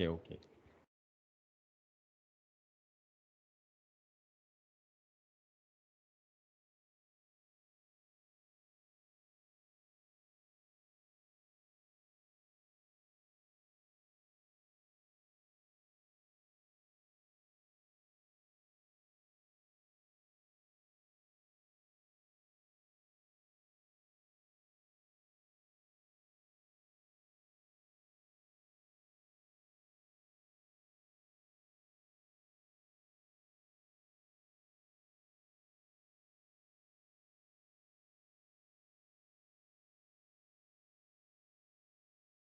Okay.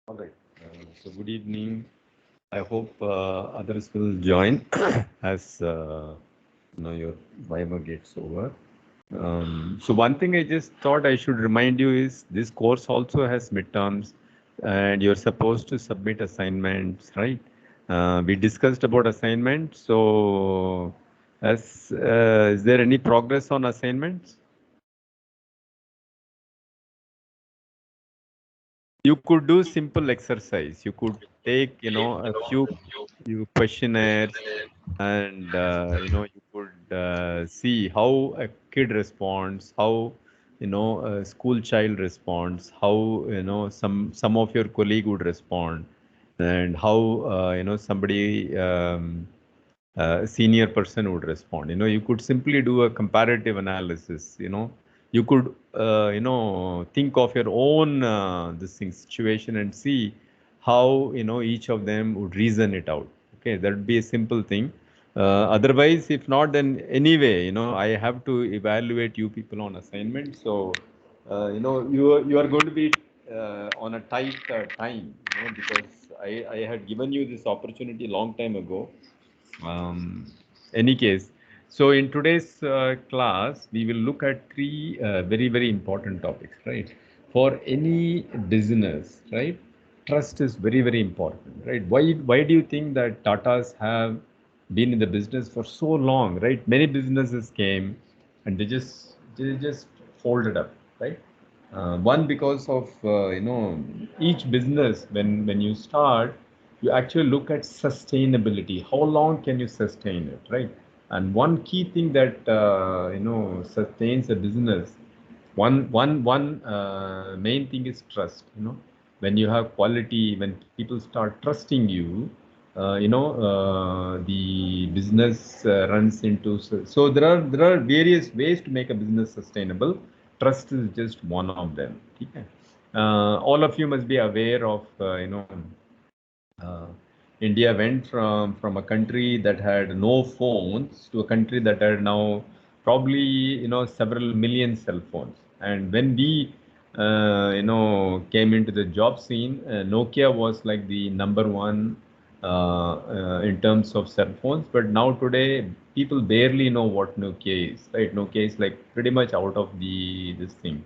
All right. So good evening. I hope others will join as your Viber gets over. So one thing I just thought I should remind you is this course also has midterms, and you're supposed to submit assignments, right? We discussed about assignments. So, is there any progress on assignments? You could do simple exercise. You could take, a few questionnaires, and you could see how a kid responds, how a school child responds, how some of your colleague would respond, and how somebody senior person would respond. You could simply do a comparative analysis. You could think of your own this thing situation and see how each of them would reason it out. Okay, that would be a simple thing. Otherwise, if not, then anyway, I have to evaluate you people on assignment. So, you are going to be on a tight time, because I had given you this opportunity long time ago. Any case, so in today's class, we will look at three very, very important topics, right? For any business, right? Trust is very, very important, right? Why do you think that Tatas have been in the business for so long, right? Many businesses came and they just folded up, right? One, because of each business, when you start, you actually look at sustainability. How long can you sustain it, right? And one key thing that sustains a business, one main thing is trust. When you have quality, when people start trusting you, the business runs into. So there are various ways to make a business sustainable. Trust is just one of them. Okay? All of you must be aware of uh, India went from a country that had no phones to a country that had now probably several million cell phones. And when we came into the job scene, Nokia was like the number one in terms of cell phones. But now today, people barely know what Nokia is. Right? Nokia is like pretty much out of the this thing,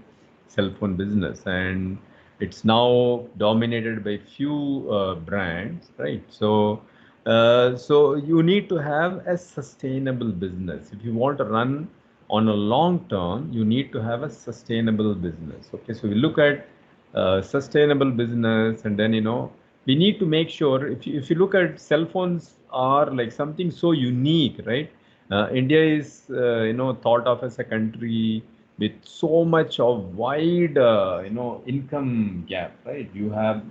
cell phone business, and it's now dominated by few brands, right? So you need to have a sustainable business. If you want to run on a long term, you need to have a sustainable business. Okay, so we look at sustainable business, and then we need to make sure, if you look at cell phones are like something so unique, right? India is thought of as a country with so much of wide income gap, right? You have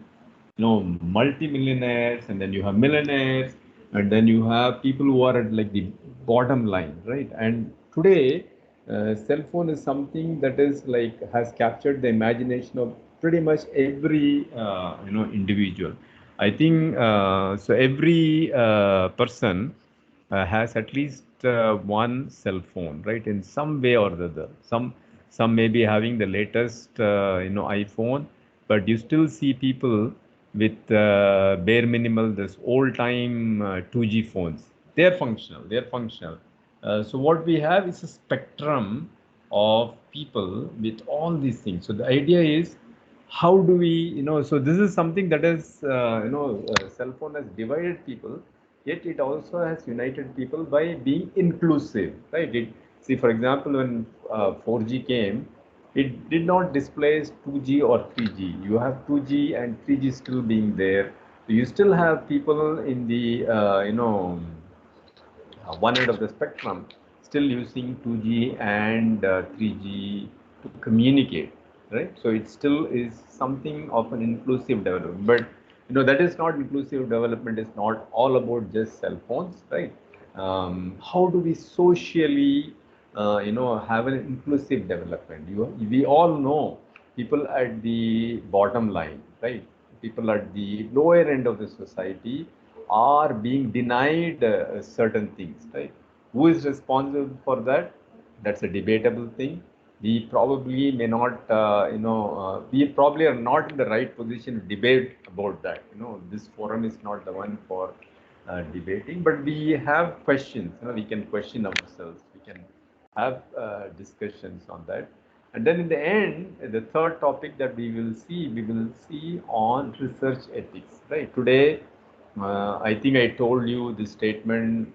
multi-millionaires, and then you have millionaires, and then you have people who are at like the bottom line, right? And today, cell phone is something that is like has captured the imagination of pretty much every individual. I think so every person has at least one cell phone, right? In some way or the other. Some may be having the latest iPhone, but you still see people with bare minimal this old time 2G phones. They're functional. They're functional. So what we have is a spectrum of people with all these things. So the idea is, how do we, so this is something that is, cell phone has divided people, yet it also has united people by being inclusive, right? See, for example, when 4G came, it did not displace 2G or 3G. You have 2G and 3G still being there. You still have people in the one end of the spectrum still using 2G and 3G to communicate, right? So it still is something of an inclusive development, but that is not inclusive development. Is not all about just cell phones, right? How do we socially have an inclusive development? We all know people at the bottom line, right? People at the lower end of the society are being denied certain things, right? Who is responsible for that? That's a debatable thing. We probably may not, we probably are not in the right position to debate about that. This forum is not the one for debating, but we have questions. We can question ourselves. We can have discussions on that. And then in the end, the third topic that we will see on research ethics, right? Today, I think I told you this statement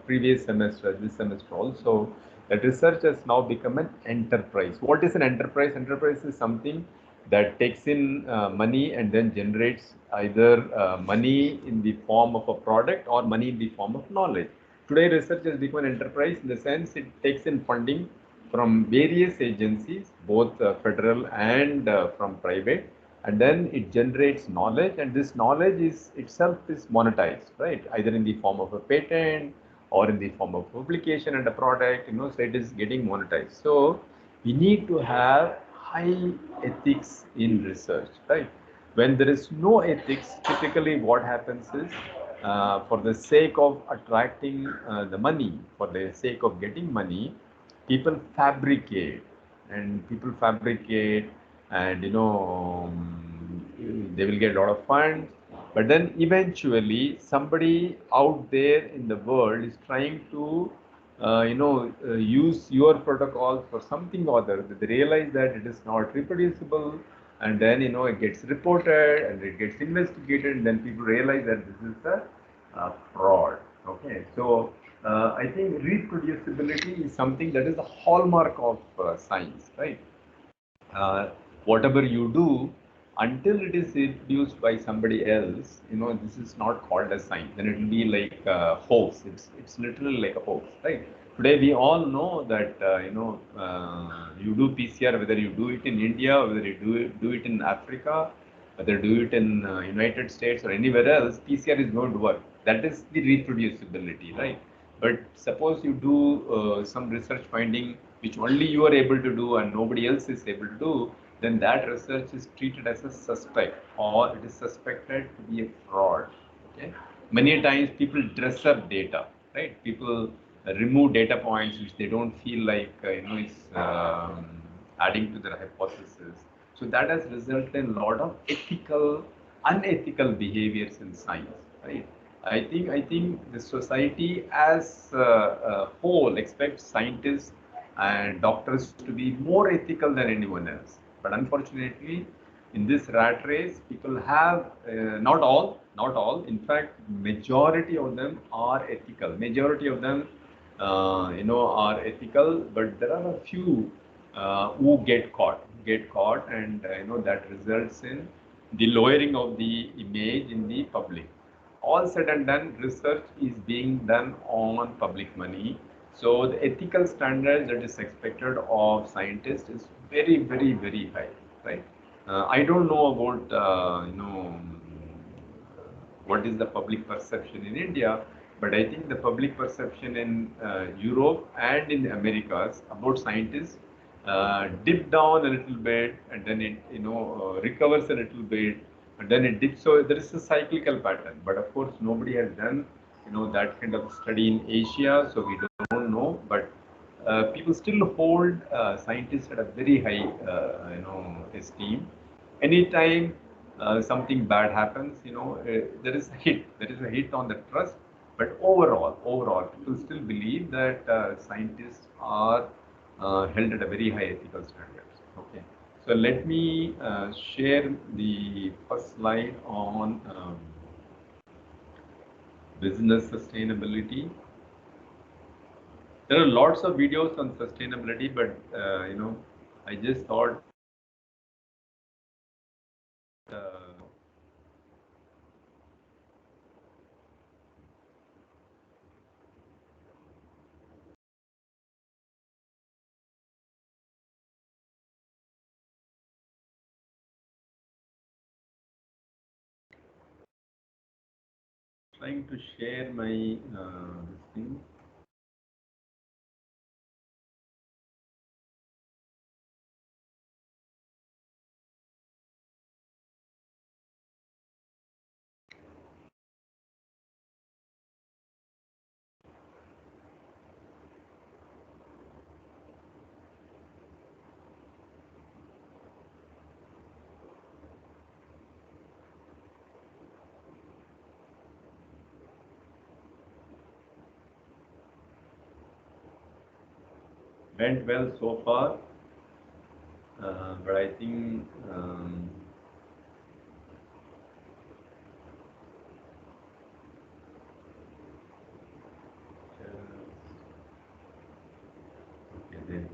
previous semester, this semester also, that research has now become an enterprise. What is an enterprise? Enterprise is something that takes in money and then generates either money in the form of a product or money in the form of knowledge. Today, research has become an enterprise in the sense it takes in funding from various agencies, both federal and from private, and then it generates knowledge, and this knowledge is itself is monetized, right? Either in the form of a patent or in the form of publication and a product, so it is getting monetized. So we need to have high ethics in research, right? When there is no ethics, typically what happens is for the sake of attracting the money, for the sake of getting money, people fabricate and they will get a lot of funds, but then eventually somebody out there in the world is trying to use your protocol for something or other. They realize that it is not reproducible, and then it gets reported and it gets investigated, and then people realize that this is a fraud. Okay, so I think reproducibility is something that is the hallmark of science, right? Whatever you do, until it is reproduced by somebody else, this is not called as science. Then it will be like a hoax. It's literally like a hoax, right? Today we all know that you do PCR, whether you do it in India, whether you do it in Africa, whether you do it in United States or anywhere else, PCR is going to work. That is the reproducibility, right? But suppose you do some research finding which only you are able to do and nobody else is able to do, then that research is treated as a suspect, or it is suspected to be a fraud. Okay. Many times people dress up data, right? People remove data points which they don't feel like is adding to their hypothesis. So that has resulted in a lot of unethical behaviors in science, right? I think the society as a whole expects scientists and doctors to be more ethical than anyone else. But unfortunately, in this rat race, people have not all. In fact, majority of them are ethical. Majority of them, are ethical, but there are a few who get caught, and that results in the lowering of the image in the public. All said and done, research is being done on public money. So the ethical standard that is expected of scientists is very, very, very high, right? I don't know about what is the public perception in India, but I think the public perception in Europe and in the Americas about scientists dip down a little bit, and then it recovers a little bit, and then it dips. So there is a cyclical pattern. But of course, nobody has done that kind of study in Asia, so we don't know. But people still hold scientists at a very high esteem. Anytime something bad happens, there is a hit on the trust. But overall, people still believe that scientists are held at a very high ethical standards. Okay, so let me share the first slide on business sustainability. There are lots of videos on sustainability, but I just thought Trying to share my this thing. Went well so far, but I think okay, there we go.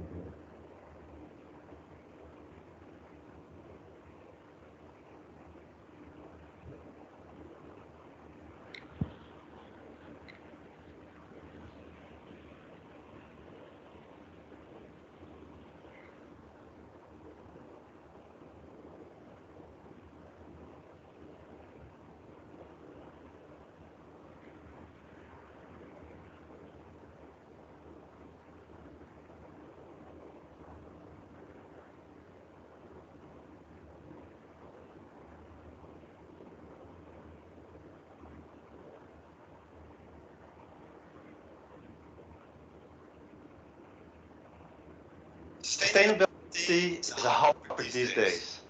Sustainability is a hot topic these days.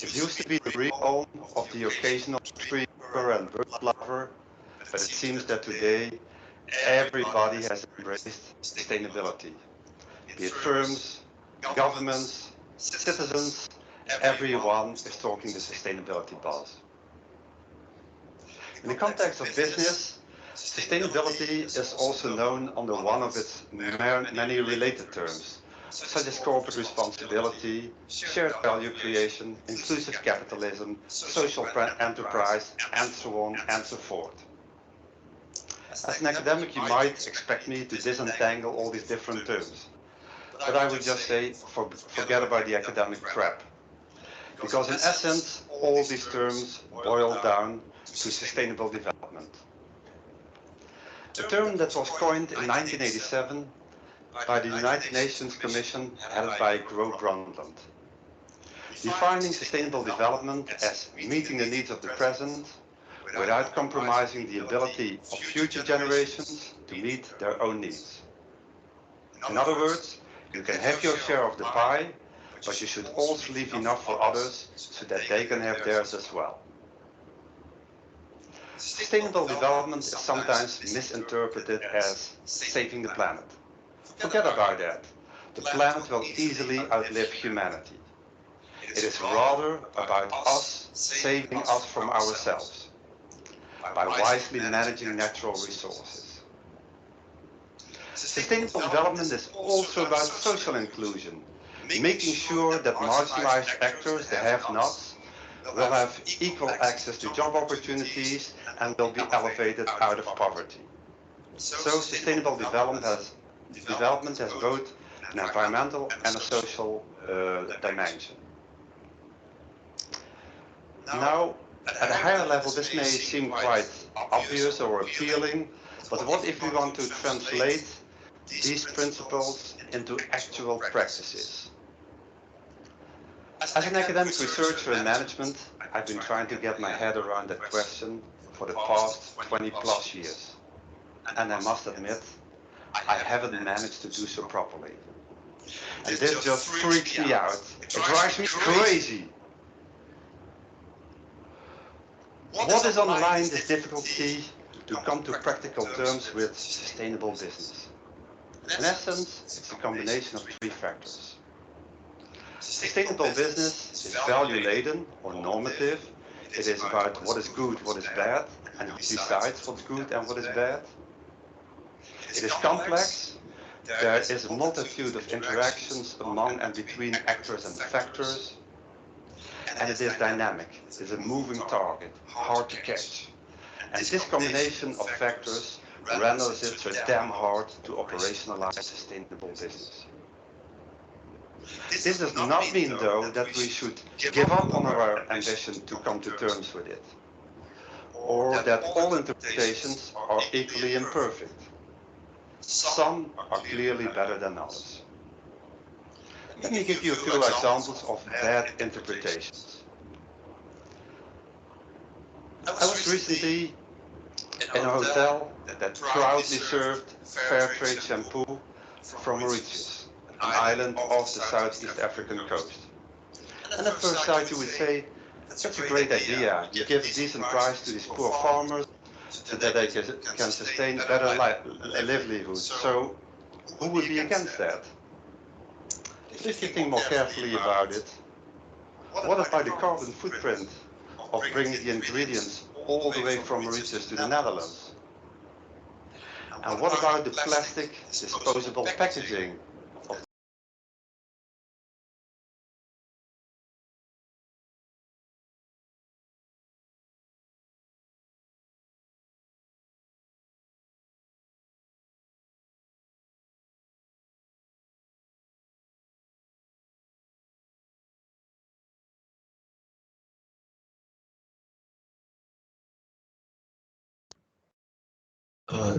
It used to be the realm of the occasional streamer and bird lover, but it seems that today everybody has embraced sustainability. Be it firms, governments, citizens, everyone is talking the sustainability buzz. In the context of business, sustainability is also known under one of its many related terms, such as corporate responsibility, shared value creation, inclusive capitalism, social enterprise, and so on and so forth. As an academic, you might expect me to disentangle all these different terms, but I would just say forget about the academic trap. Because in essence, all these terms boil down to sustainable development. A term that was coined in 1987 by the United Nations Commission headed by Gro Brundtland, defining sustainable development as meeting the needs of the present without compromising the ability of future generations to meet their own needs. In other words, you can have your share of the pie, but you should also leave enough for others so that they can have theirs as well. Sustainable development is sometimes misinterpreted as saving the planet. Forget about that. The planet will easily outlive humanity. It is rather about us saving us from ourselves by wisely managing natural resources. Sustainable development is also about social inclusion, making sure that marginalized actors, the have-nots, will have equal access to job opportunities and will be elevated out of poverty. So sustainable development has both an environmental and a social dimension. Now, at a higher level, this may seem quite obvious or appealing, but what if we want to translate these principles into actual practices? As an academic researcher in management, I've been trying to get my head around that question for the past 20 plus years. And I must admit, I haven't managed to do so properly. And this just freaks me out. It drives me crazy. What is underlying this difficulty to come to practical terms with sustainable business? In essence, it's a combination of three factors. Sustainable business is value-laden or normative. It is about what is good, what is bad, and who decides what's good and what is bad. It is complex. There is a multitude of interactions among and between actors and factors. And it is dynamic. It is a moving target, hard to catch. And this combination of factors renders it so damn hard to operationalize sustainable business. This does not mean, though, that we should give up on our ambition to come to terms with it, or that all interpretations are equally imperfect. Some are clearly better than others. Let me give you a few examples of bad interpretations. I was recently in a hotel that proudly served fair trade shampoo from Mauritius, an island off the Southeast African coast. And at first sight you would say, that's a great idea, you give a decent price to these poor farmers so that they can sustain better livelihoods. So who would be against that? But if you think more carefully about it, what about the carbon footprint of bringing the ingredients all the way from Mauritius to the Netherlands? And what about the plastic disposable packaging of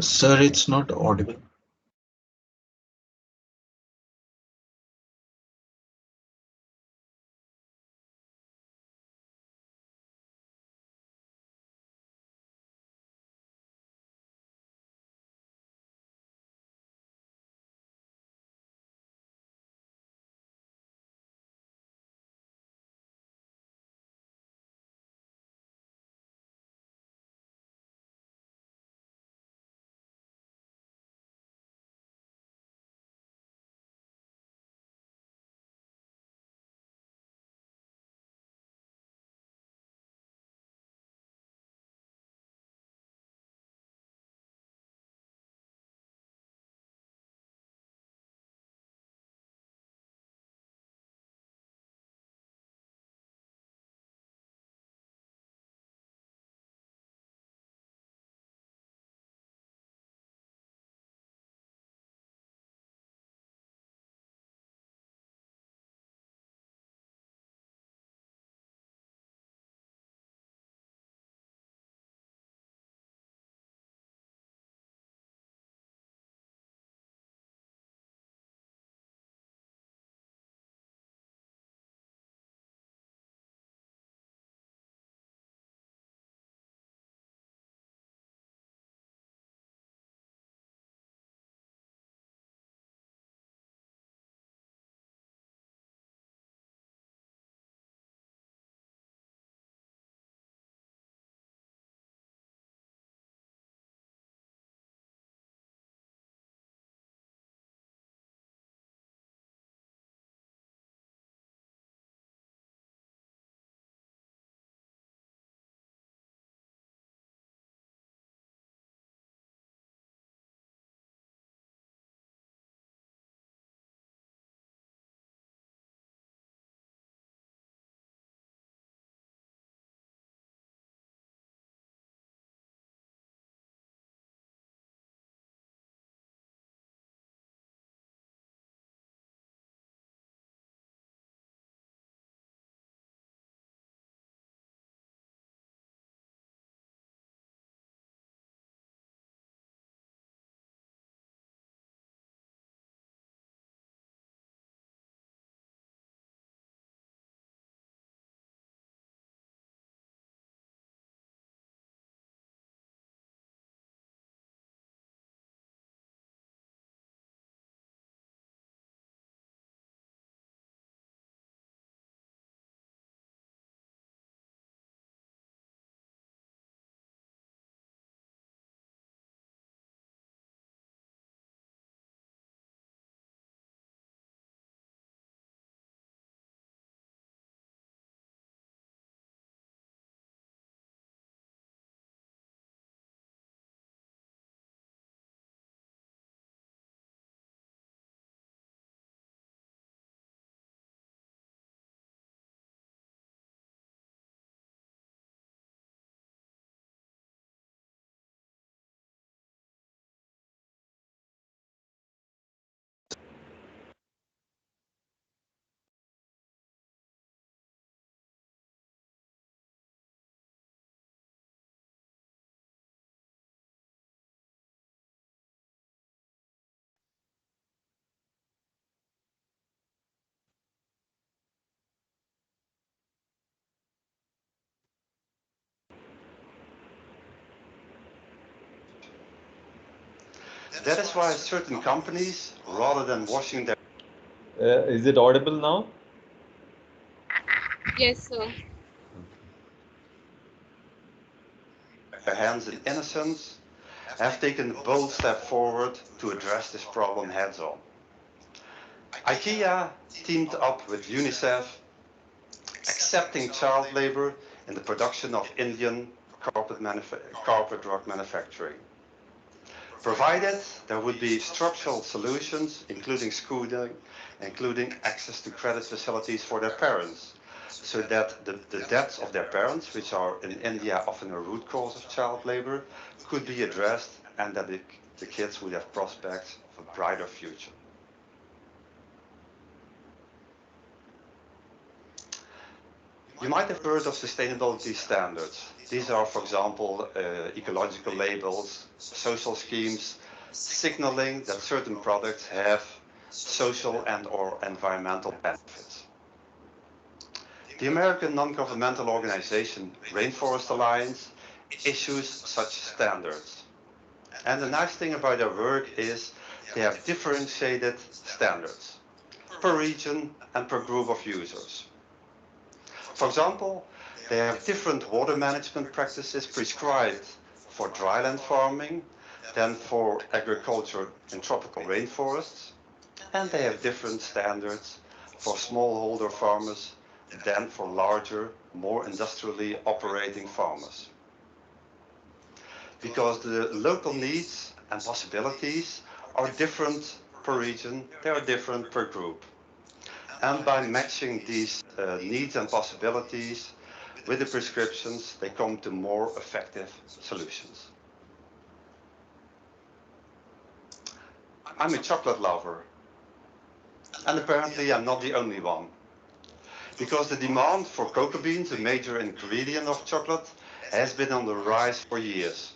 Sir, it's not audible. That is why certain companies, rather than washing their Is it audible now? Yes, sir. hands in innocence, have taken a bold step forward to address this problem heads-on. IKEA teamed up with UNICEF, accepting child labor in the production of Indian carpet rug manufacturing. Provided there would be structural solutions, including schooling, including access to credit facilities for their parents, so that the debts of their parents, which are in India often a root cause of child labor, could be addressed, and that the kids would have prospects of a brighter future. You might have heard of sustainability standards. These are, for example, ecological labels, social schemes, signaling that certain products have social and/or environmental benefits. The American non-governmental organization Rainforest Alliance issues such standards. And the nice thing about their work is they have differentiated standards per region and per group of users. For example, they have different water management practices prescribed for dryland farming than for agriculture in tropical rainforests, and they have different standards for smallholder farmers than for larger, more industrially operating farmers. Because the local needs and possibilities are different per region, they are different per group. And by matching these needs and possibilities with the prescriptions, they come to more effective solutions. I'm a chocolate lover, and apparently I'm not the only one. Because the demand for cocoa beans, a major ingredient of chocolate, has been on the rise for years.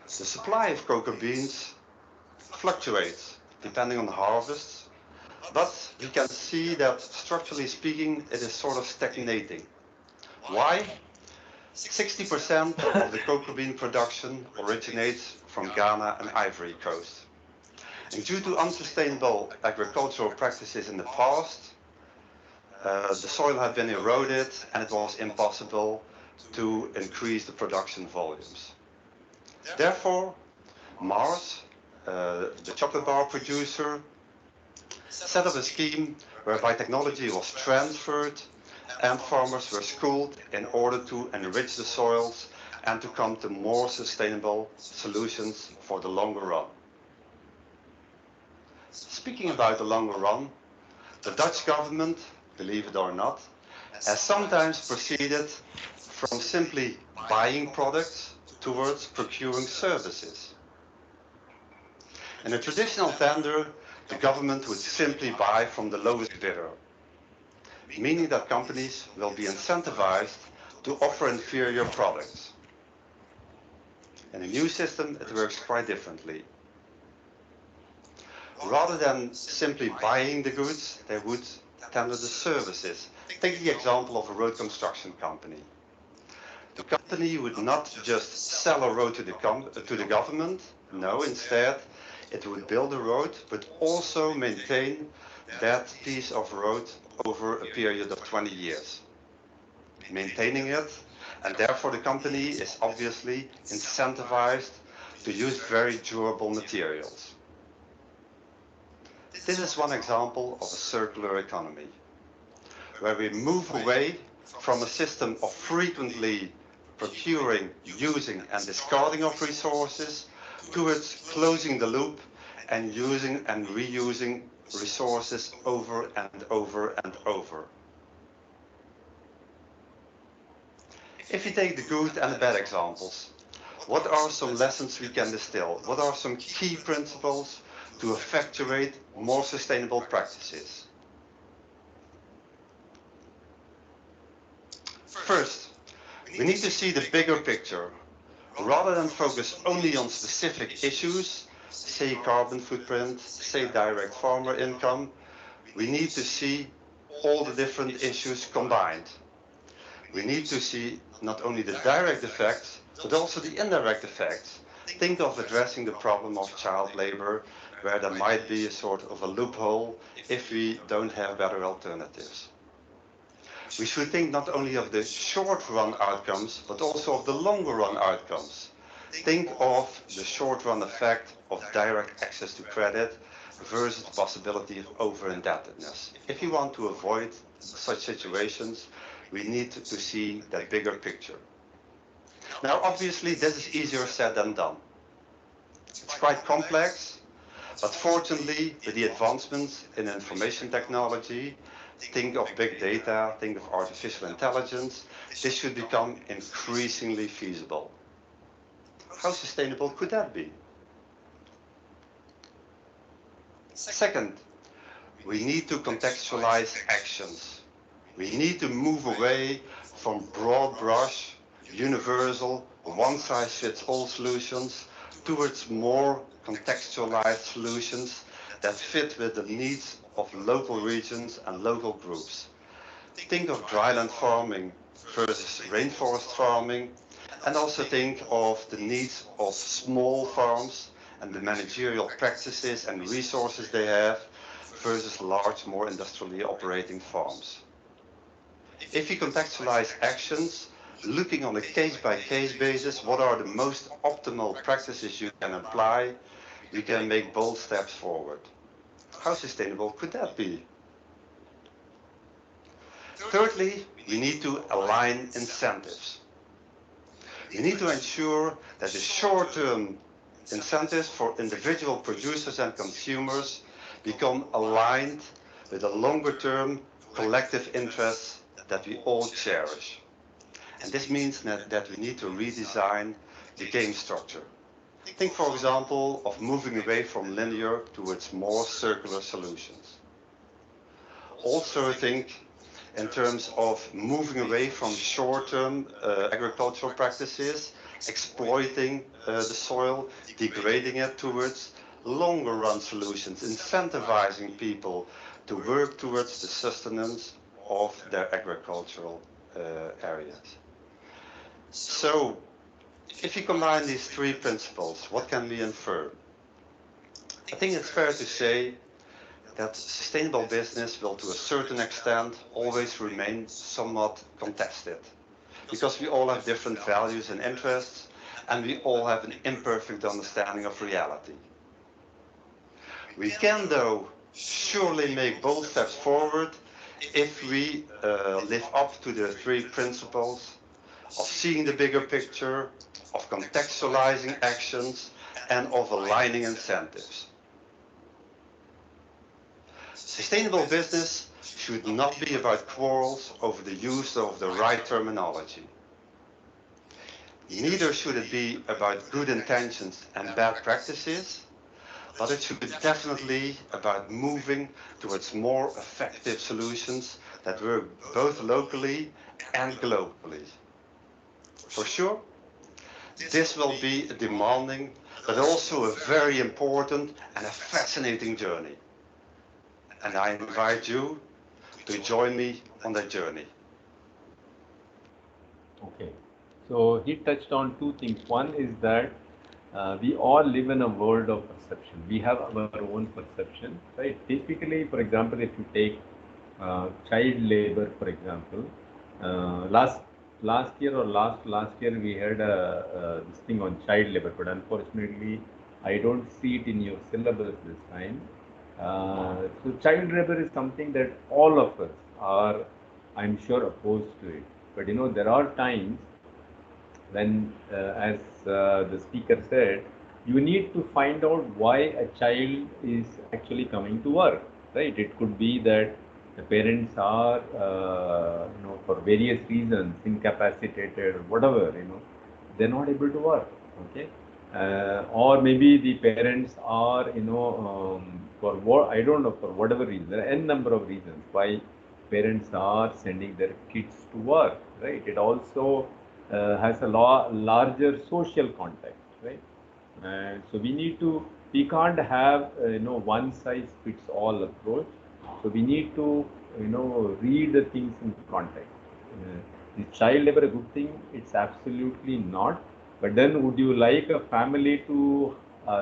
The supply of cocoa beans fluctuates depending on harvests, but we can see that structurally speaking, it is sort of stagnating. Why? 60% of the cocoa bean production originates from Ghana and Ivory Coast. And due to unsustainable agricultural practices in the past, the soil had been eroded and it was impossible to increase the production volumes. Therefore, Mars, the chocolate bar producer, set up a scheme whereby technology was transferred and farmers were schooled in order to enrich the soils and to come to more sustainable solutions for the longer run. Speaking about the longer run, the Dutch government, believe it or not, has sometimes proceeded from simply buying products towards procuring services. In a traditional tender, the government would simply buy from the lowest bidder, meaning that companies will be incentivized to offer inferior products. In a new system, it works quite differently. Rather than simply buying the goods, they would tender the services. Take the example of a road construction company. The company would not just sell a road to the government, no, instead it would build a road, but also maintain that piece of road over a period of 20 years. Maintaining it, and therefore the company is obviously incentivized to use very durable materials. This is one example of a circular economy, where we move away from a system of frequently procuring, using and discarding of resources towards closing the loop and using and reusing resources over and over and over. If you take the good and the bad examples, what are some lessons we can distill? What are some key principles to effectuate more sustainable practices? First, we need to see the bigger picture. Rather than focus only on specific issues, say carbon footprint, say direct farmer income, we need to see all the different issues combined. We need to see not only the direct effects, but also the indirect effects. Think of addressing the problem of child labor, where there might be a sort of a loophole if we don't have better alternatives. We should think not only of the short-run outcomes, but also of the longer-run outcomes. Think of the short-run effect of direct access to credit versus the possibility of over-indebtedness. If you want to avoid such situations, we need to see that bigger picture. Now, obviously, this is easier said than done. It's quite complex, but fortunately, with the advancements in information technology, think of big data, think of artificial intelligence, this should become increasingly feasible. How sustainable could that be? Second, we need to contextualize actions. We need to move away from broad brush, universal, one-size-fits-all solutions towards more contextualized solutions that fit with the needs of local regions and local groups. Think of dryland farming versus rainforest farming, and also think of the needs of small farms and the managerial practices and resources they have versus large, more industrially operating farms. If you contextualize actions, looking on a case-by-case basis, what are the most optimal practices you can apply, you can make bold steps forward. How sustainable could that be? Thirdly, we need to align incentives. We need to ensure that the short-term incentives for individual producers and consumers become aligned with the longer-term collective interests that we all cherish. And this means that we need to redesign the game structure. Think, for example, of moving away from linear towards more circular solutions. Also think in terms of moving away from short-term agricultural practices, exploiting the soil, degrading it, towards longer-run solutions, incentivizing people to work towards the sustenance of their agricultural areas. So, if you combine these three principles, what can we infer? I think it's fair to say that sustainable business will, to a certain extent, always remain somewhat contested, because we all have different values and interests, and we all have an imperfect understanding of reality. We can, though, surely make bold steps forward if we live up to the three principles of seeing the bigger picture, of contextualizing actions, and of aligning incentives. Sustainable business should not be about quarrels over the use of the right terminology. Neither should it be about good intentions and bad practices, but it should be definitely about moving towards more effective solutions that work both locally and globally. For sure, this will be a demanding, but also a very important and a fascinating journey. And I invite you to join me on that journey. Okay, so he touched on two things. One is that we all live in a world of perception. We have our own perception, right? Typically, for example, if you take child labor, for example, last year or last year we had this thing on child labor, but unfortunately, I don't see it in your syllabus this time. So child labor is something that all of us are, I'm sure, opposed to it. But you know, there are times when, as the speaker said, you need to find out why a child is actually coming to work, right? It could be that the parents are, for various reasons, incapacitated, or whatever, they're not able to work, okay? Or maybe the parents are, for what, I don't know, for whatever reason, there are n number of reasons why parents are sending their kids to work, right? It also has a larger social context, right? And so we can't have, one size fits all approach. So we need to, read the things in context. Is child labor a good thing? It's absolutely not. But then would you like a family to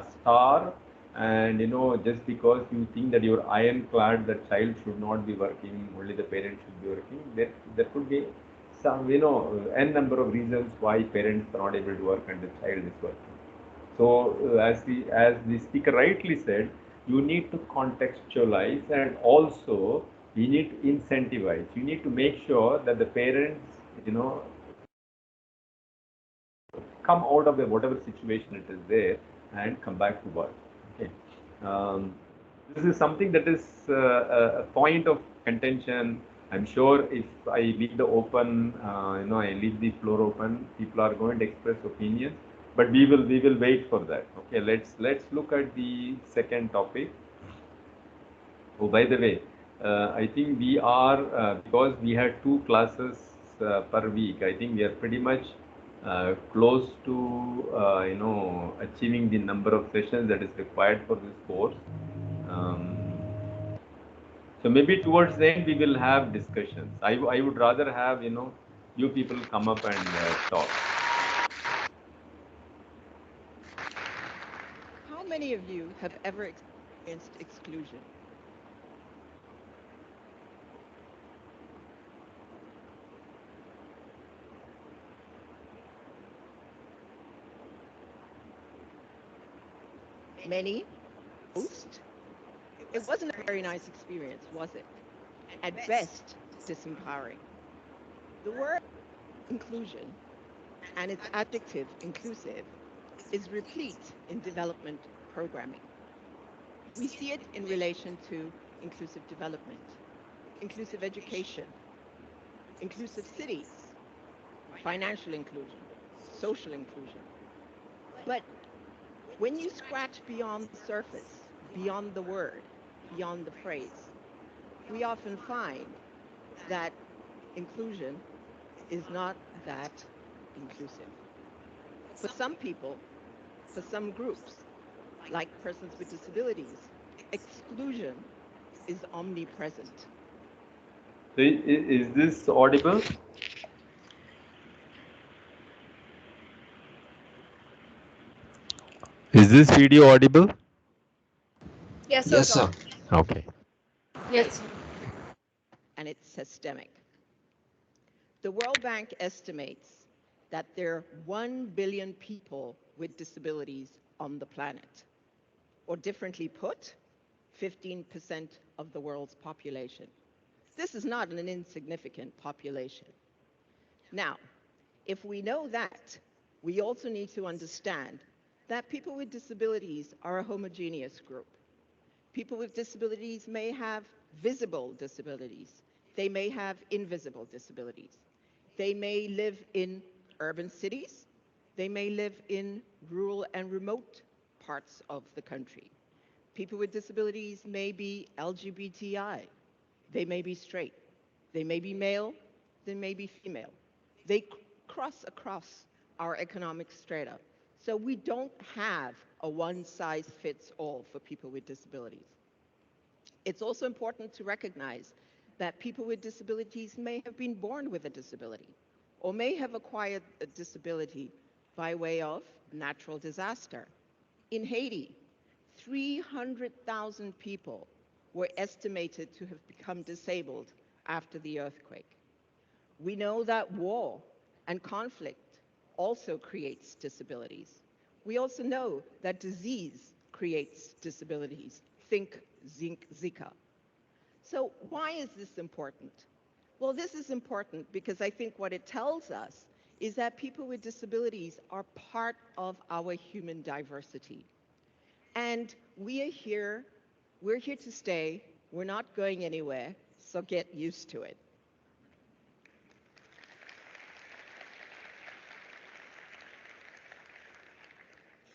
starve, and just because you think that you're ironclad, the child should not be working, only the parents should be working? There could be some n number of reasons why parents are not able to work and the child is working. So as the speaker rightly said, you need to contextualize, and also you need to incentivize. You need to make sure that the parents come out of the whatever situation it is there and come back to work. Okay. Um, this is something that is a point of contention. I'm sure if I leave the open, I leave the floor open, people are going to express opinions, but we will wait for that. Okay, let's look at the second topic. Oh, by the way, I think we are, because we had two classes per week, I think we are pretty much close to, achieving the number of sessions that is required for this course. Um, so maybe towards the end we will have discussions. I would rather have, you people come up and talk. How many of you have ever experienced exclusion? Many? Most? It wasn't a very nice experience, was it? At best, disempowering. The word inclusion and its adjective inclusive is replete in development programming. We see it in relation to inclusive development, inclusive education, inclusive cities, financial inclusion, social inclusion. But when you scratch beyond the surface, beyond the word, beyond the phrase, we often find that inclusion is not that inclusive. For some people, for some groups, like persons with disabilities, exclusion is omnipresent. So is this audible? Is this video audible? Yes, Yes, sir. sir. Okay. Yes. And it's systemic. The World Bank estimates that there are 1 billion people with disabilities on the planet. Or differently put, 15% of the world's population. This is not an insignificant population. Now, if we know that, we also need to understand that people with disabilities are a homogeneous group. People with disabilities may have visible disabilities. They may have invisible disabilities. They may live in urban cities. They may live in rural and remote parts of the country. People with disabilities may be LGBTI. They may be straight. They may be male. They may be female. They cross across our economic strata. So we don't have a one-size-fits-all for people with disabilities. It's also important to recognize that people with disabilities may have been born with a disability or may have acquired a disability by way of natural disaster. In Haiti, 300,000 people were estimated to have become disabled after the earthquake. We know that war and conflict also creates disabilities. We also know that disease creates disabilities. Think Zika. So why is this important? Well, this is important because I think what it tells us is that people with disabilities are part of our human diversity. And we're here to stay, we're not going anywhere, so get used to it.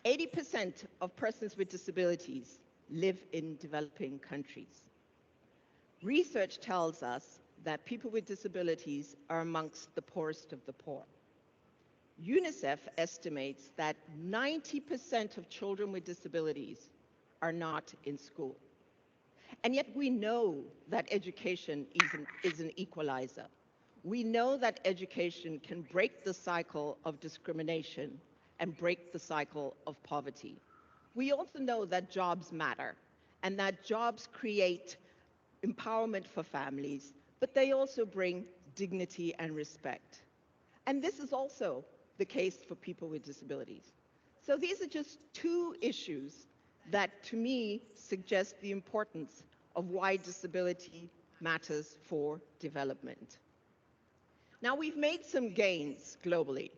Eighty percent of persons with disabilities live in developing countries. Research tells us that people with disabilities are amongst the poorest of the poor. UNICEF estimates that 90% of children with disabilities are not in school. And yet we know that education is an equalizer. We know that education can break the cycle of discrimination and break the cycle of poverty. We also know that jobs matter and that jobs create empowerment for families, but they also bring dignity and respect. And this is also the case for people with disabilities. So these are just two issues that, to me, suggest the importance of why disability matters for development. Now, we've made some gains globally.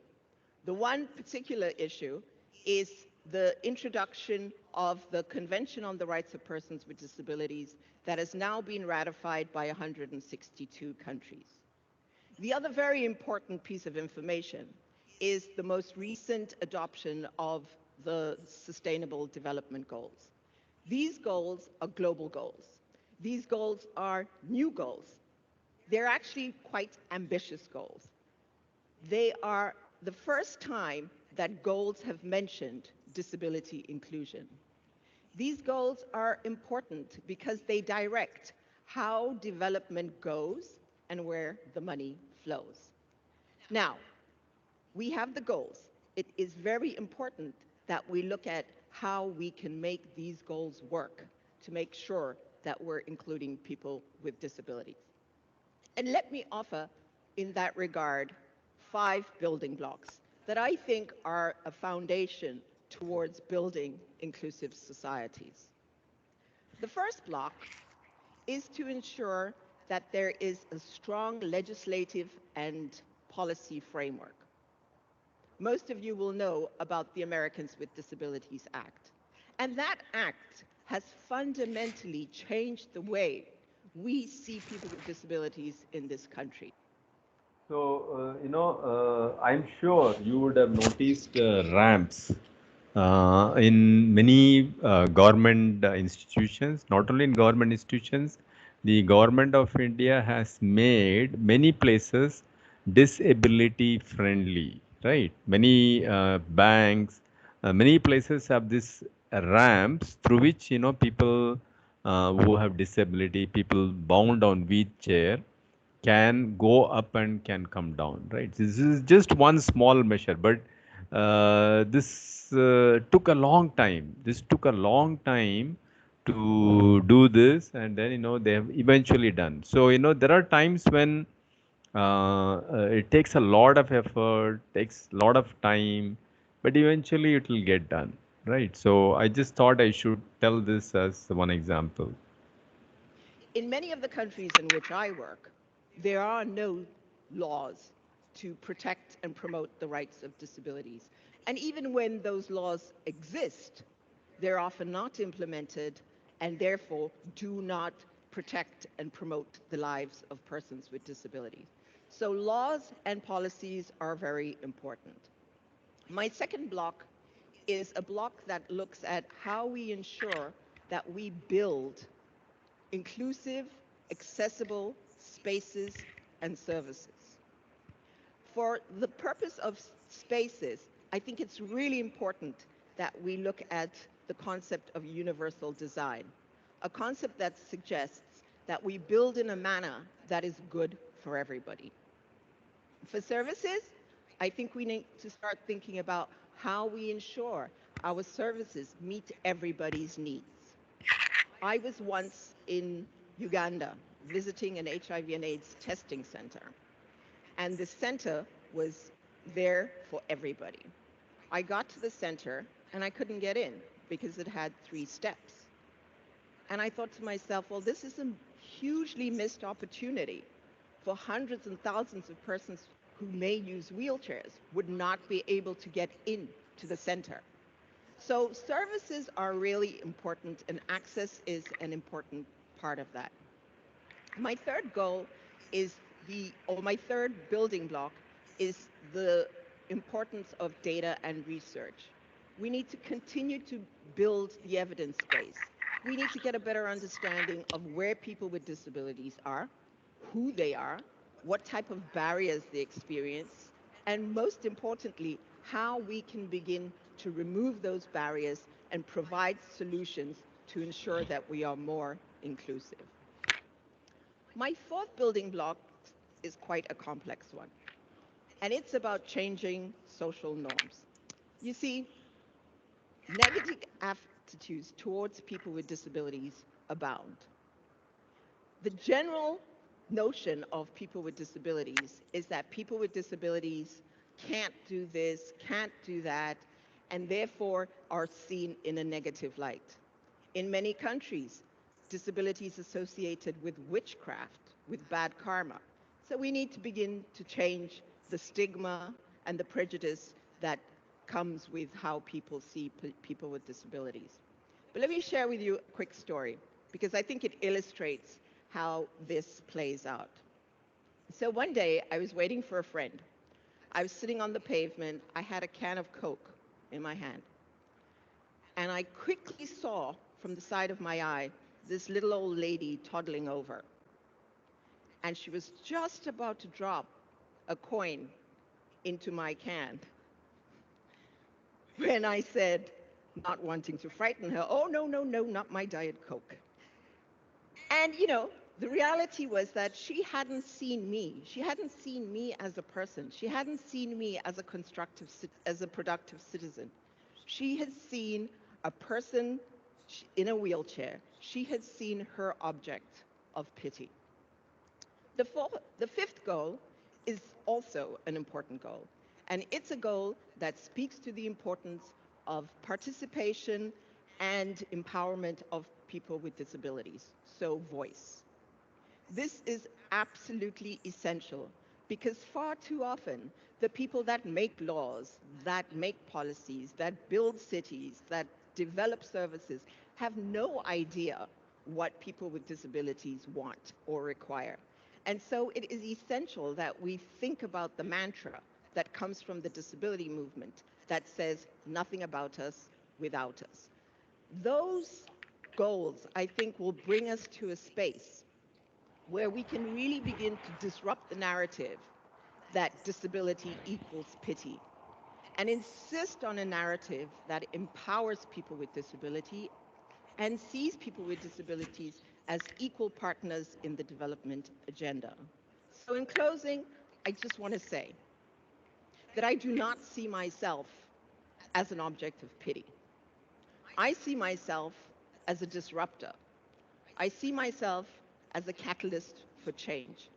The one particular issue is the introduction of the Convention on the Rights of Persons with Disabilities that has now been ratified by 162 countries. The other very important piece of information is the most recent adoption of the Sustainable Development Goals. These goals are global goals. These goals are new goals. They're actually quite ambitious goals. They are the first time that goals have mentioned disability inclusion. These goals are important because they direct how development goes and where the money flows. Now, we have the goals. It is very important that we look at how we can make these goals work to make sure that we're including people with disabilities. And let me offer, in that regard, 5 building blocks that I think are a foundation towards building inclusive societies. The first block is to ensure that there is a strong legislative and policy framework. Most of you will know about the Americans with Disabilities Act. And that act has fundamentally changed the way we see people with disabilities in this country. So, I'm sure you would have noticed ramps in many government institutions. Not only in government institutions, the government of India has made many places disability friendly, right? Many banks, many places have this ramps through which, people who have disability, people bound on wheelchair, can go up and can come down, right? This is just one small measure, but this took a long time. This took a long time to do this, and then they have eventually done. So there are times when it takes a lot of effort, takes a lot of time, but eventually it will get done, right? So I just thought I should tell this as one example. In many of the countries in which I work, there are no laws to protect and promote the rights of disabilities. And even when those laws exist, they're often not implemented and therefore do not protect and promote the lives of persons with disabilities. So laws and policies are very important. My second block is a block that looks at how we ensure that we build inclusive, accessible spaces and services. For the purpose of spaces, I think it's really important that we look at the concept of universal design, a concept that suggests that we build in a manner that is good for everybody. For services, I think we need to start thinking about how we ensure our services meet everybody's needs. I was once in Uganda visiting an HIV and AIDS testing center, and the center was there for everybody. I got to the center and I couldn't get in because it had 3 steps. And I thought to myself, well, this is a hugely missed opportunity for hundreds and thousands of persons who may use wheelchairs, would not be able to get in to the center. So services are really important, and access is an important part of that. My third goal is my third building block is the importance of data and research. We need to continue to build the evidence base. We need to get a better understanding of where people with disabilities are, who they are, what type of barriers they experience, and most importantly, how we can begin to remove those barriers and provide solutions to ensure that we are more inclusive. My fourth building block is quite a complex one, and it's about changing social norms. You see, negative attitudes towards people with disabilities abound. The general notion of people with disabilities is that people with disabilities can't do this, can't do that, and therefore are seen in a negative light. In many countries, disability is associated with witchcraft, with bad karma. So we need to begin to change the stigma and the prejudice that comes with how people see people with disabilities. But let me share with you a quick story, because I think it illustrates how this plays out. So one day, I was waiting for a friend. I was sitting on the pavement. I had a can of Coke in my hand. And I quickly saw from the side of my eye this little old lady toddling over. And she was just about to drop a coin into my can when I said, not wanting to frighten her, "Oh, no, no, no, not my Diet Coke." And, the reality was that she hadn't seen me. She hadn't seen me as a person. She hadn't seen me as a productive citizen. She had seen a person in a wheelchair. She had seen her object of pity. The fifth goal is also an important goal, and it's a goal that speaks to the importance of participation and empowerment of people with disabilities, so voice. This is absolutely essential because far too often, the people that make laws, that make policies, that build cities, that develop services have no idea what people with disabilities want or require. And so it is essential that we think about the mantra that comes from the disability movement that says nothing about us without us. Those goals, I think, will bring us to a space where we can really begin to disrupt the narrative that disability equals pity and insist on a narrative that empowers people with disability and sees people with disabilities as equal partners in the development agenda. So in closing, I just want to say that I do not see myself as an object of pity. I see myself as a disruptor. I see myself as a catalyst for change.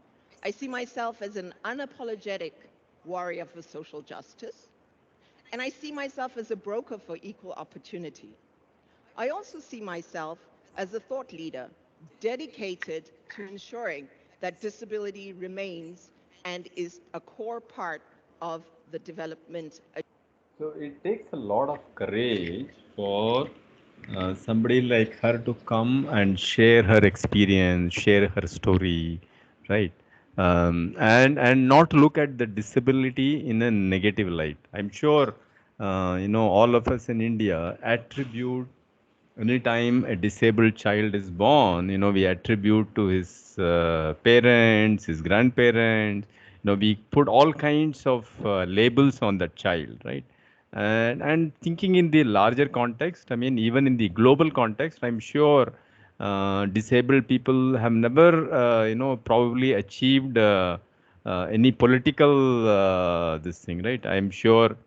I see myself as an unapologetic warrior for social justice, and I see myself as a broker for equal opportunity. I also see myself as a thought leader dedicated to ensuring that disability remains and is a core part of the development. So it takes a lot of courage for somebody like her to come and share her experience, share her story, right? And not look at the disability in a negative light. I'm sure all of us in India attribute anytime a disabled child is born, we attribute to his parents, his grandparents, we put all kinds of labels on that child, right? And thinking in the larger context, I mean, even in the global context, I'm sure disabled people have never, probably achieved any political this thing, right? I'm sure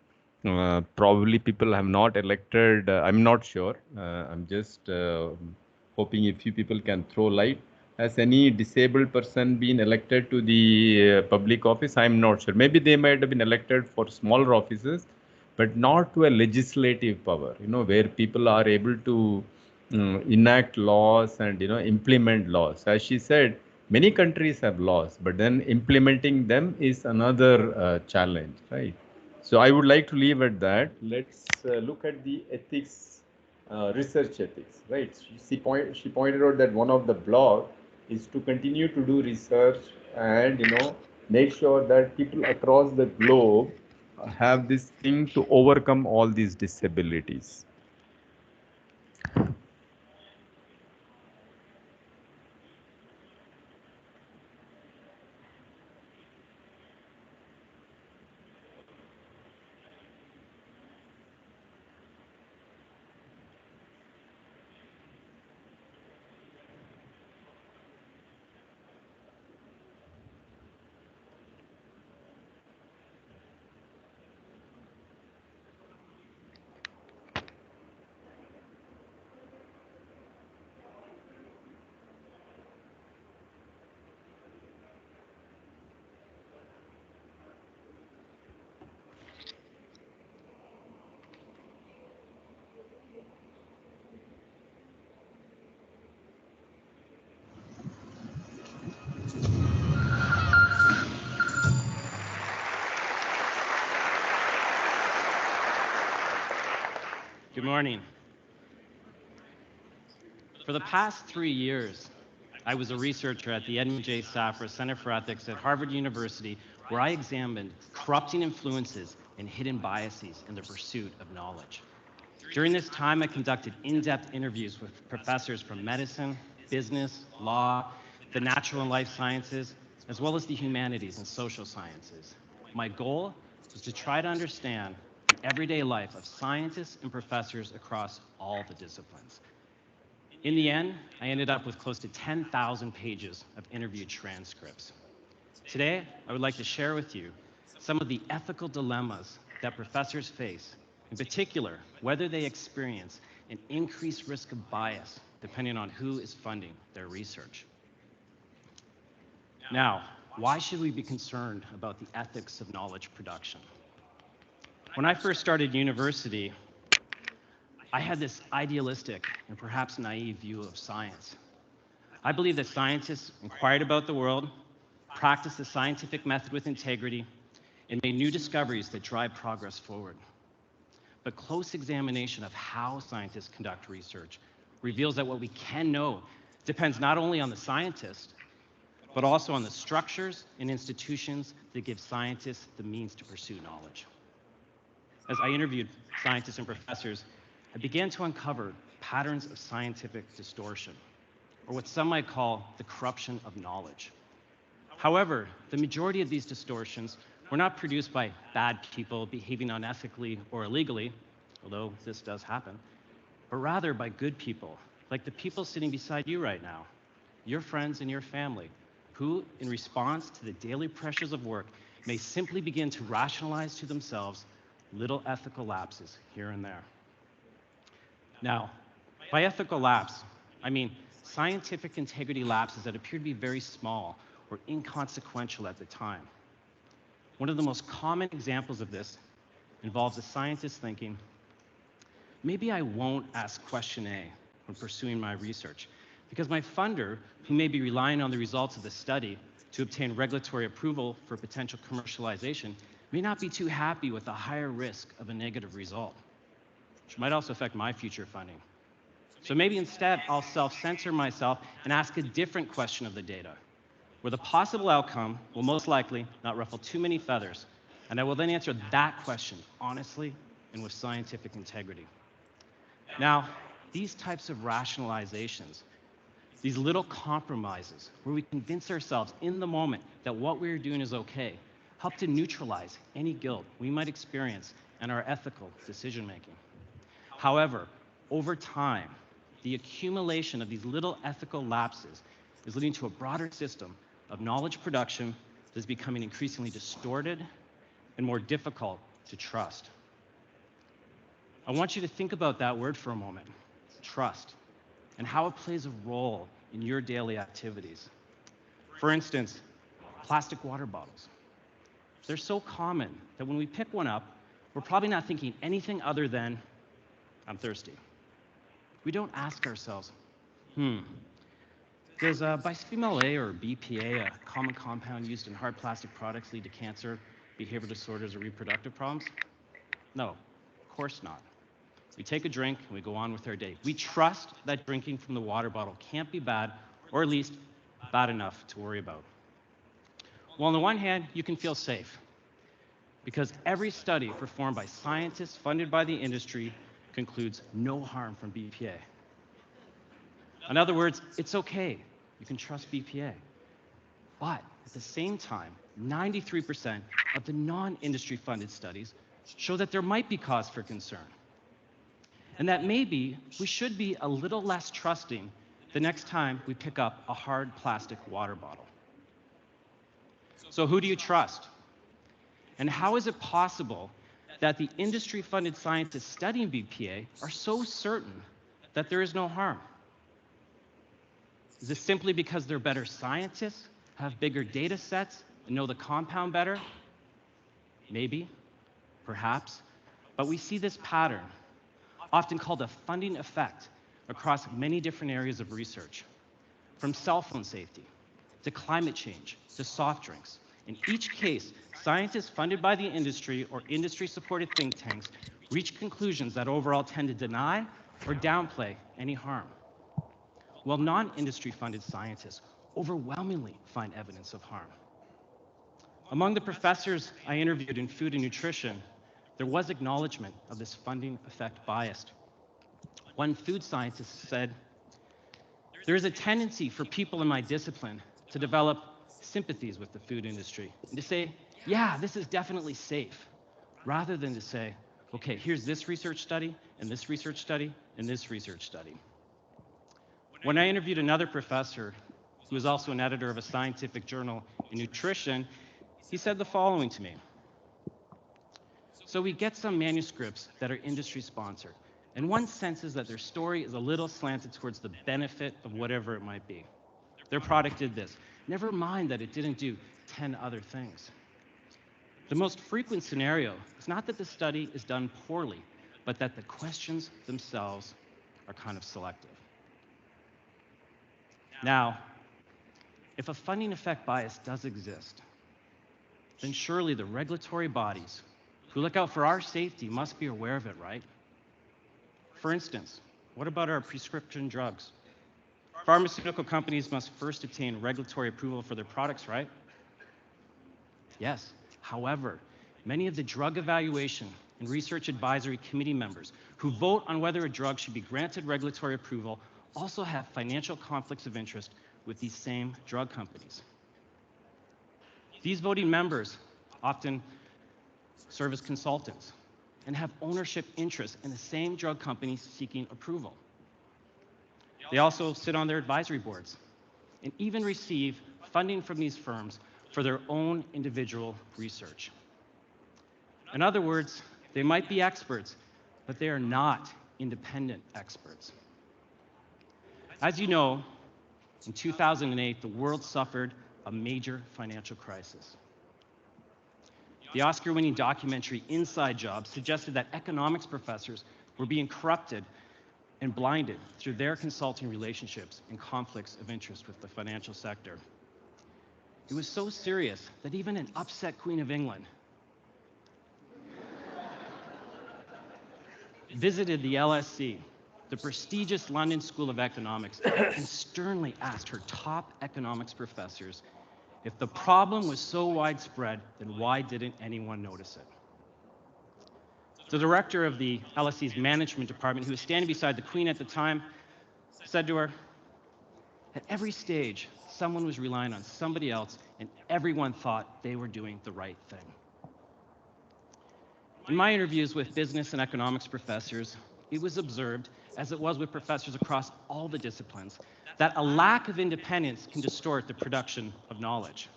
probably people have not elected. I'm not sure. I'm just hoping a few people can throw light. Has any disabled person been elected to the public office? I'm not sure. Maybe they might have been elected for smaller offices, but not to a legislative power. Where people are able to enact laws and implement laws. As she said, many countries have laws, but then implementing them is another challenge, right? So I would like to leave at that. Let's look at the ethics, research ethics, right? She pointed out that one of the blog is to continue to do research and make sure that people across the globe have this thing to overcome all these disabilities. Good morning. For the past 3 years, I was a researcher at the Edmund J. Safra Center for Ethics at Harvard University, where I examined corrupting influences and hidden biases in the pursuit of knowledge. During this time, I conducted in-depth interviews with professors from medicine, business, law, the natural and life sciences, as well as the humanities and social sciences. My goal was to try to understand the everyday life of scientists and professors across all the disciplines. In the end, I ended up with close to 10,000 pages of interview transcripts. Today, I would like to share with you some of the ethical dilemmas that professors face, in particular, whether they experience an increased risk of bias depending on who is funding their research. Now, why should we be concerned about the ethics of knowledge production? When I first started university, I had this idealistic and perhaps naive view of science. I believed that scientists inquired about the world, practiced the scientific method with integrity, and made new discoveries that drive progress forward. But close examination of how scientists conduct research reveals that what we can know depends not only on the scientist, but also on the structures and institutions that give scientists the means to pursue knowledge. As I interviewed scientists and professors, I began to uncover patterns of scientific distortion, or what some might call the corruption of knowledge. However, the majority of these distortions were not produced by bad people behaving unethically or illegally, although this does happen, but rather by good people, like the people sitting beside you right now, your friends and your family, who, in response to the daily pressures of work, may simply begin to rationalize to themselves little ethical lapses here and there. Now, by ethical lapse, I mean scientific integrity lapses that appear to be very small or inconsequential at the time. One of the most common examples of this involves a scientist thinking, maybe I won't ask question A when pursuing my research, because my funder, who may be relying on the results of the study to obtain regulatory approval for potential commercialization, may not be too happy with the higher risk of a negative result, which might also affect my future funding. So maybe instead I'll self-censor myself and ask a different question of the data, where the possible outcome will most likely not ruffle too many feathers, and I will then answer that question honestly and with scientific integrity. Now, these types of rationalizations, these little compromises where we convince ourselves in the moment that what we're doing is okay, help to neutralize any guilt we might experience in our ethical decision-making. However, over time, the accumulation of these little ethical lapses is leading to a broader system of knowledge production that is becoming increasingly distorted and more difficult to trust. I want you to think about that word for a moment, trust, and how it plays a role in your daily activities. For instance, plastic water bottles. They're so common that when we pick one up, we're probably not thinking anything other than, I'm thirsty. We don't ask ourselves, does bisphenol A or BPA, a common compound used in hard plastic products, lead to cancer, behavioral disorders, or reproductive problems? No, of course not. We take a drink and we go on with our day. We trust that drinking from the water bottle can't be bad, or at least bad enough to worry about. Well, on the one hand, you can feel safe, because every study performed by scientists funded by the industry concludes no harm from BPA. In other words, it's okay. You can trust BPA. But at the same time, 93% of the non-industry funded studies show that there might be cause for concern, and that maybe we should be a little less trusting the next time we pick up a hard plastic water bottle. So who do you trust? And how is it possible that the industry-funded scientists studying BPA are so certain that there is no harm? Is this simply because they're better scientists, have bigger data sets, and know the compound better? Maybe, perhaps, but we see this pattern, often called a funding effect, across many different areas of research, from cell phone safety to climate change to soft drinks. In each case, scientists funded by the industry or industry-supported think tanks reach conclusions that overall tend to deny or downplay any harm, while non-industry funded scientists overwhelmingly find evidence of harm. Among the professors I interviewed in food and nutrition, there was acknowledgement of this funding effect bias. One food scientist said, "There is a tendency for people in my discipline to develop sympathies with the food industry and to say, yeah, this is definitely safe, rather than to say, okay, here's this research study, and this research study, and this research study." When I interviewed another professor, who was also an editor of a scientific journal in nutrition, he said the following to me. "So we get some manuscripts that are industry sponsored, and one senses that their story is a little slanted towards the benefit of whatever it might be. Their product did this. Never mind that it didn't do 10 other things. The most frequent scenario is not that the study is done poorly, but that the questions themselves are kind of selective." Now, if a funding effect bias does exist, then surely the regulatory bodies who look out for our safety must be aware of it, right? For instance, what about our prescription drugs? Pharmaceutical companies must first obtain regulatory approval for their products, right? Yes. However, many of the drug evaluation and research advisory committee members who vote on whether a drug should be granted regulatory approval also have financial conflicts of interest with these same drug companies. These voting members often serve as consultants and have ownership interests in the same drug companies seeking approval. They also sit on their advisory boards and even receive funding from these firms for their own individual research. In other words, they might be experts, but they are not independent experts. As you know, in 2008, the world suffered a major financial crisis. The Oscar-winning documentary Inside Jobs suggested that economics professors were being corrupted and blinded through their consulting relationships and conflicts of interest with the financial sector. It was so serious that even an upset Queen of England visited the LSE, the prestigious London School of Economics, and sternly asked her top economics professors, if the problem was so widespread, then why didn't anyone notice it? The director of the LSE's management department, who was standing beside the Queen at the time, said to her, at every stage, someone was relying on somebody else, and everyone thought they were doing the right thing. In my interviews with business and economics professors, it was observed, as it was with professors across all the disciplines, that a lack of independence can distort the production of knowledge.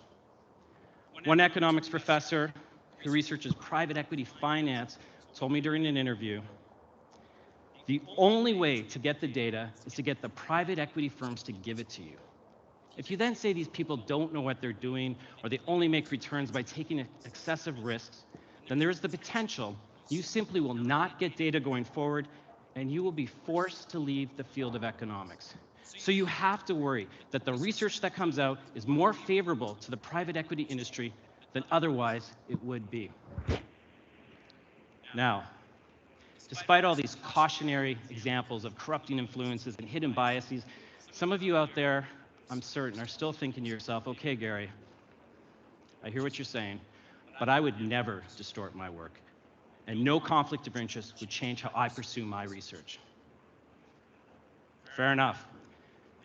One economics professor who researches private equity finance told me during an interview, the only way to get the data is to get the private equity firms to give it to you. If you then say these people don't know what they're doing, or they only make returns by taking excessive risks, then there is the potential you simply will not get data going forward, and you will be forced to leave the field of economics. So you have to worry that the research that comes out is more favorable to the private equity industry than otherwise it would be. Now, despite all these cautionary examples of corrupting influences and hidden biases, some of you out there, I'm certain, are still thinking to yourself, okay, Gary, I hear what you're saying, but I would never distort my work, and no conflict of interest would change how I pursue my research. Fair enough.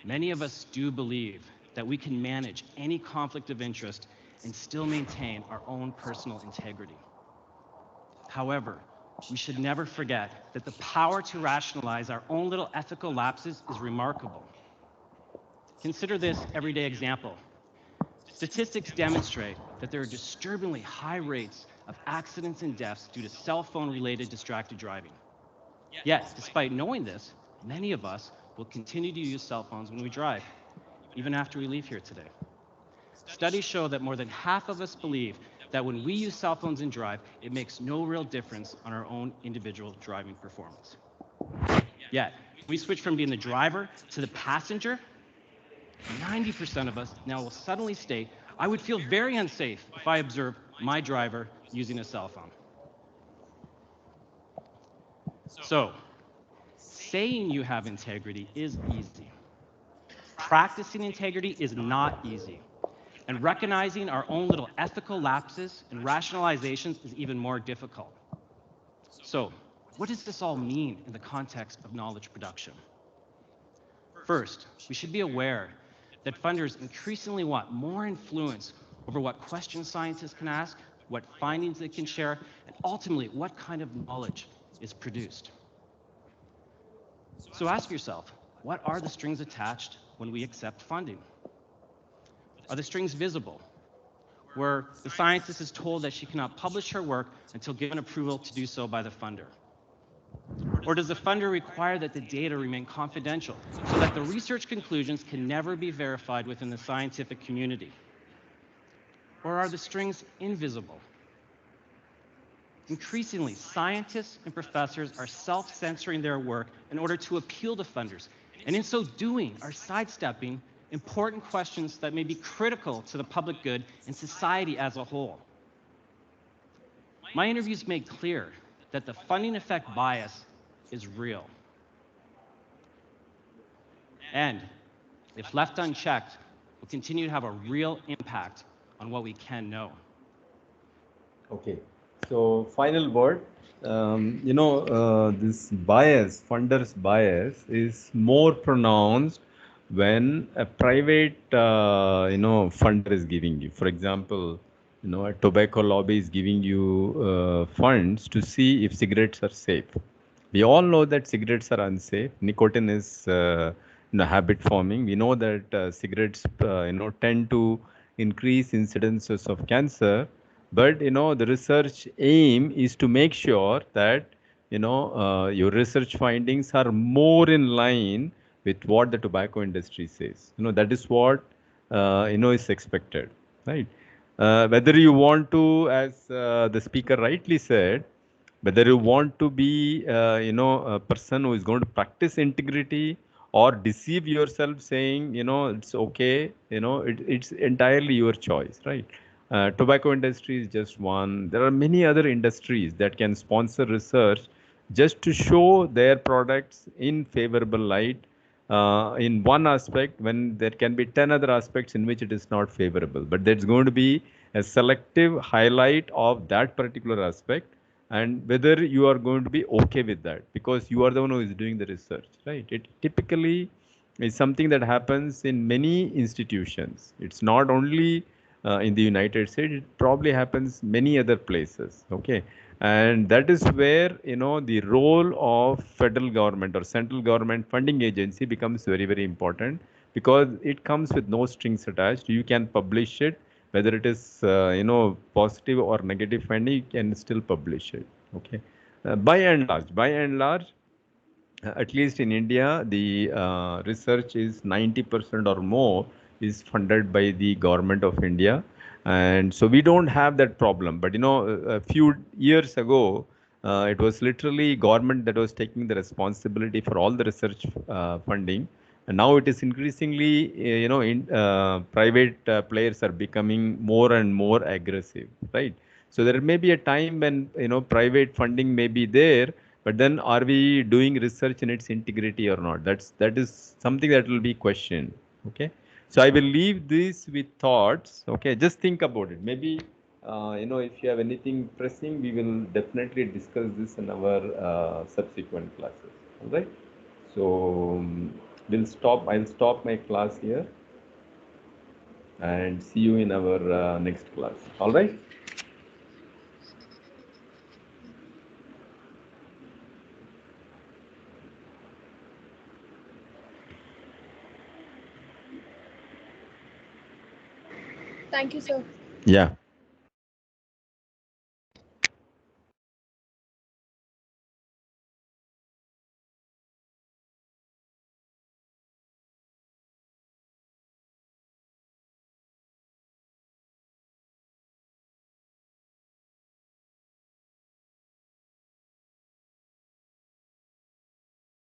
Many of us do believe that we can manage any conflict of interest and still maintain our own personal integrity. However, we should never forget that the power to rationalize our own little ethical lapses is remarkable. Consider this everyday example. Statistics demonstrate that there are disturbingly high rates of accidents and deaths due to cell phone-related distracted driving. Yet, despite knowing this, many of us will continue to use cell phones when we drive, even after we leave here today. Studies show that more than half of us believe that when we use cell phones and drive, it makes no real difference on our own individual driving performance. Yet, when we switch from being the driver to the passenger, 90% of us now will suddenly state, I would feel very unsafe if I observe my driver using a cell phone. So, saying you have integrity is easy. Practicing integrity is not easy. And recognizing our own little ethical lapses and rationalizations is even more difficult. So, what does this all mean in the context of knowledge production? First, we should be aware that funders increasingly want more influence over what questions scientists can ask, what findings they can share, and ultimately what kind of knowledge is produced. So ask yourself, what are the strings attached when we accept funding? Are the strings visible, where the scientist is told that she cannot publish her work until given approval to do so by the funder? Or does the funder require that the data remain confidential so that the research conclusions can never be verified within the scientific community? Or are the strings invisible? Increasingly, scientists and professors are self-censoring their work in order to appeal to funders, and in so doing are sidestepping important questions that may be critical to the public good and society as a whole. My interviews made clear that the funding effect bias is real. And if left unchecked, will continue to have a real impact on what we can know. Okay, so final word. This bias, funder's bias, is more pronounced when a private, funder is giving you. For example, a tobacco lobby is giving you funds to see if cigarettes are safe. We all know that cigarettes are unsafe. Nicotine is, habit forming. We know that cigarettes, tend to increase incidences of cancer. But the research aim is to make sure that your research findings are more in line with what the tobacco industry says. That is what is expected, right? Whether you want to, as the speaker rightly said, whether you want to be a person who is going to practice integrity or deceive yourself saying it's okay, it's entirely your choice, right? Tobacco industry is just one. There are many other industries that can sponsor research just to show their products in favorable light in one aspect when there can be 10 other aspects in which it is not favorable. But there's going to be a selective highlight of that particular aspect, and whether you are going to be okay with that because you are the one who is doing the research, right? It typically is something that happens in many institutions. It's not only in the United States, it probably happens many other places, okay? And that is where, the role of federal government or central government funding agency becomes very, very important because it comes with no strings attached. You can publish it, whether it is, positive or negative finding, you can still publish it, okay? By and large, at least in India, the research is 90% or more is funded by the government of India. And so we don't have that problem. But, a few years ago, it was literally government that was taking the responsibility for all the research funding. And now it is increasingly, private players are becoming more and more aggressive, right? So there may be a time when, private funding may be there, but then are we doing research in its integrity or not? That is something that will be questioned. Okay. So I will leave this with thoughts. Okay. Just think about it. Maybe, if you have anything pressing, we will definitely discuss this in our subsequent classes. All right. So I'll stop my class here and see you in our next class. All right. Thank you, sir. Yeah.